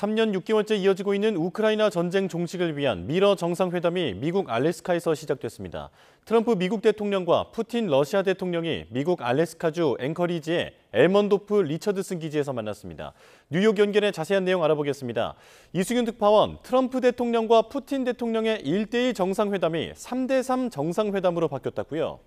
3년 6개월째 이어지고 있는 우크라이나 전쟁 종식을 위한 미러 정상회담이 미국 알래스카에서 시작됐습니다. 트럼프 미국 대통령과 푸틴 러시아 대통령이 미국 알래스카주 앵커리지의 엘먼도프 리처드슨 기지에서 만났습니다. 뉴욕 연결의 자세한 내용 알아보겠습니다. 이승윤 특파원, 트럼프 대통령과 푸틴 대통령의 1대1 정상회담이 3대3 정상회담으로 바뀌었다고요?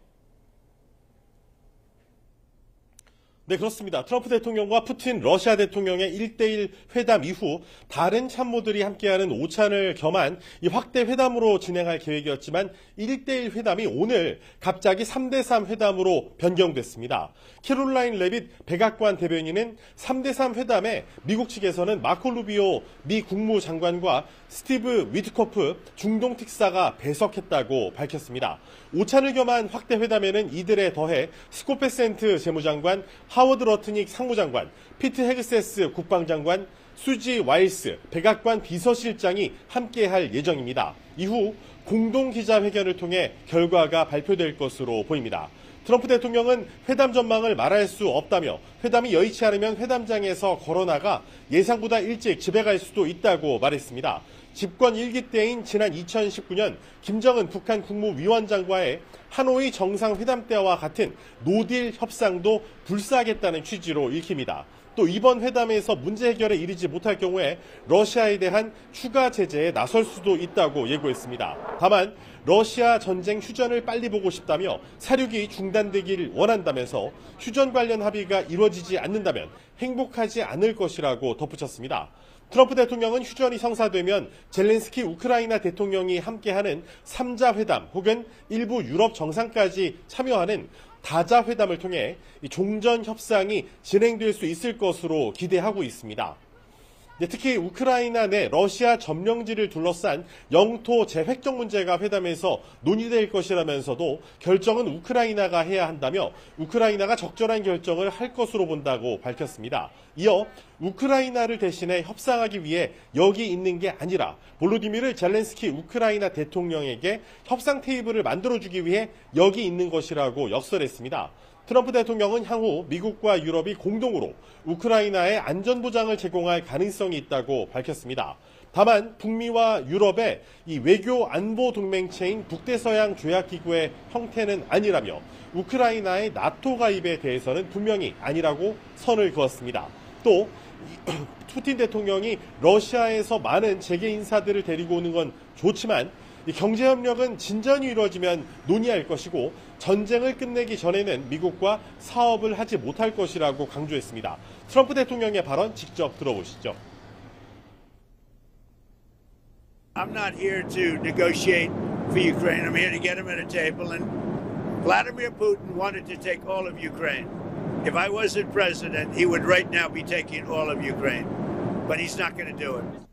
네, 그렇습니다. 트럼프 대통령과 푸틴 러시아 대통령의 1대1 회담 이후 다른 참모들이 함께하는 오찬을 겸한 이 확대 회담으로 진행할 계획이었지만 1대1 회담이 오늘 갑자기 3대3 회담으로 변경됐습니다. 캐롤라인 레빗 백악관 대변인은 3대3 회담에 미국 측에서는 마코 루비오 미 국무장관과 스티브 위트코프 중동 특사가 배석했다고 밝혔습니다. 오찬을 겸한 확대 회담에는 이들에 더해 스콧 베센트 재무장관, 하워드 러트닉 상무장관, 피트 헤그세스 국방장관, 수지 와일스 백악관 비서실장이 함께할 예정입니다. 이후 공동기자회견을 통해 결과가 발표될 것으로 보입니다. 트럼프 대통령은 회담 전망을 말할 수 없다며 회담이 여의치 않으면 회담장에서 걸어나가 예상보다 일찍 집에 갈 수도 있다고 말했습니다. 집권 1기 때인 지난 2019년 김정은 북한 국무위원장과의 하노이 정상회담 때와 같은 노딜 협상도 불사하겠다는 취지로 읽힙니다. 또 이번 회담에서 문제 해결에 이르지 못할 경우에 러시아에 대한 추가 제재에 나설 수도 있다고 예고했습니다. 다만 러시아 전쟁 휴전을 빨리 보고 싶다며 사륙이 중단되길 원한다면서 휴전 관련 합의가 이루어지지 않는다면 행복하지 않을 것이라고 덧붙였습니다. 트럼프 대통령은 휴전이 성사되면 젤렌스키 우크라이나 대통령이 함께하는 3자 회담 혹은 일부 유럽 정상까지 참여하는 다자 회담을 통해 종전 협상이 진행될 수 있을 것으로 기대하고 있습니다. 특히 우크라이나 내 러시아 점령지를 둘러싼 영토 재획정 문제가 회담에서 논의될 것이라면서도 결정은 우크라이나가 해야 한다며 우크라이나가 적절한 결정을 할 것으로 본다고 밝혔습니다. 이어 우크라이나를 대신해 협상하기 위해 여기 있는 게 아니라 볼로디미르 젤렌스키 우크라이나 대통령에게 협상 테이블을 만들어주기 위해 여기 있는 것이라고 역설했습니다. 트럼프 대통령은 향후 미국과 유럽이 공동으로 우크라이나에 안전보장을 제공할 가능성이 있다고 밝혔습니다. 다만 북미와 유럽의 이 외교 안보 동맹체인 북대서양 조약기구의 형태는 아니라며 우크라이나의 나토 가입에 대해서는 분명히 아니라고 선을 그었습니다. 또 푸틴 대통령이 러시아에서 많은 재계 인사들을 데리고 오는 건 좋지만 경제협력은 진전이 이루어지면 논의할 것이고 전쟁을 끝내기 전에는 미국과 사업을 하지 못할 것이라고 강조했습니다. 트럼프 대통령의 발언 직접 들어보시죠. I'm not here to negotiate for Ukraine. I'm here to get him at a table. And Vladimir Putin wanted to take all of Ukraine. If I wasn't president, he would right now be taking all of Ukraine. But he's not going to do it.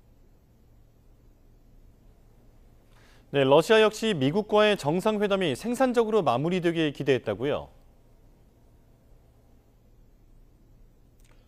네, 러시아 역시 미국과의 정상회담이 생산적으로 마무리되길 기대했다고요?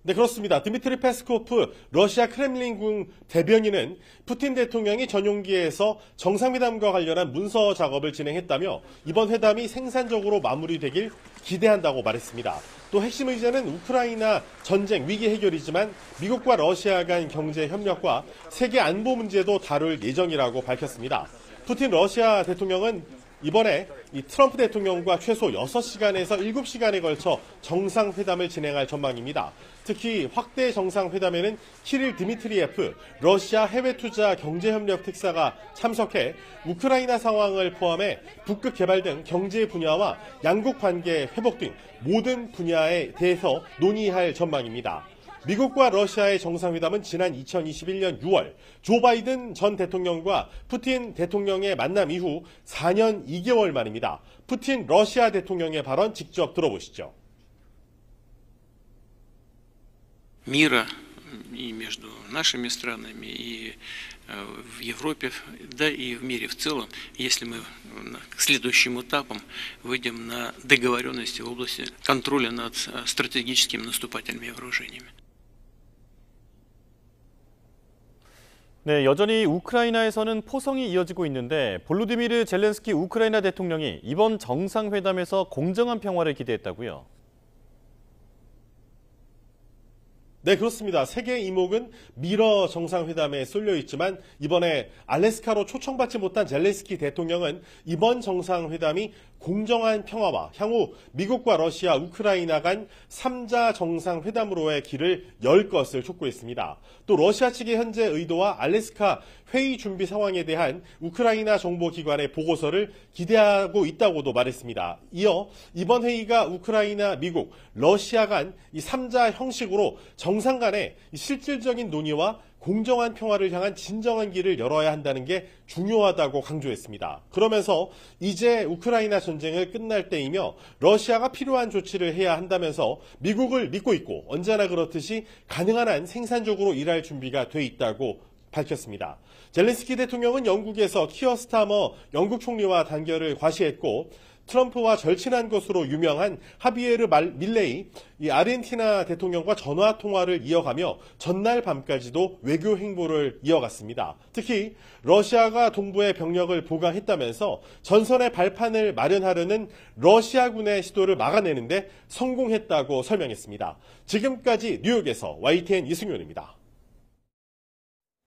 네, 그렇습니다. 드미트리 페스코프 러시아 크렘린궁 대변인은 푸틴 대통령이 전용기에서 정상회담과 관련한 문서 작업을 진행했다며 이번 회담이 생산적으로 마무리되길 기대한다고 말했습니다. 또 핵심 의제는 우크라이나 전쟁 위기 해결이지만 미국과 러시아 간 경제 협력과 세계 안보 문제도 다룰 예정이라고 밝혔습니다. 푸틴 러시아 대통령은 이번에 이 트럼프 대통령과 최소 6시간에서 7시간에 걸쳐 정상회담을 진행할 전망입니다. 특히 확대 정상회담에는 키릴 드미트리예프 러시아 해외투자 경제협력 특사가 참석해 우크라이나 상황을 포함해 북극 개발 등 경제 분야와 양국 관계 회복 등 모든 분야에 대해서 논의할 전망입니다. 미국과 러시아의 정상회담은 지난 2021년 6월 조 바이든 전 대통령과 푸틴 대통령의 만남 이후 4년 2개월 만입니다. 푸틴 러시아 대통령의 발언 직접 들어보시죠. Мира и между нашими странами, и в Европе, да и в мире в целом, если мы к следующим этапам выйдем на договоренности в области контроля над стратегическими наступательными вооружениями. 네, 여전히 우크라이나에서는 포성이 이어지고 있는데 볼로디미르 젤렌스키 우크라이나 대통령이 이번 정상회담에서 공정한 평화를 기대했다고요? 네, 그렇습니다. 세계의 이목은 미러 정상회담에 쏠려 있지만 이번에 알래스카로 초청받지 못한 젤렌스키 대통령은 이번 정상회담이 공정한 평화와 향후 미국과 러시아, 우크라이나 간 3자 정상회담으로의 길을 열 것을 촉구했습니다. 또 러시아 측의 현재 의도와 알래스카 회의 준비 상황에 대한 우크라이나 정보기관의 보고서를 기대하고 있다고도 말했습니다. 이어 이번 회의가 우크라이나, 미국, 러시아 간 이 3자 형식으로 정상 간의 실질적인 논의와 공정한 평화를 향한 진정한 길을 열어야 한다는 게 중요하다고 강조했습니다. 그러면서 이제 우크라이나 전쟁을 끝날 때이며 러시아가 필요한 조치를 해야 한다면서 미국을 믿고 있고 언제나 그렇듯이 가능한 한 생산적으로 일할 준비가 돼 있다고 밝혔습니다. 젤렌스키 대통령은 영국에서 키어 스타머 영국 총리와 단결을 과시했고 트럼프와 절친한 것으로 유명한 하비에르 밀레이 이 아르헨티나 대통령과 전화 통화를 이어가며 전날 밤까지도 외교 행보를 이어갔습니다. 특히 러시아가 동부에 병력을 보강했다면서 전선의 발판을 마련하려는 러시아군의 시도를 막아내는데 성공했다고 설명했습니다. 지금까지 뉴욕에서 YTN 이승윤입니다.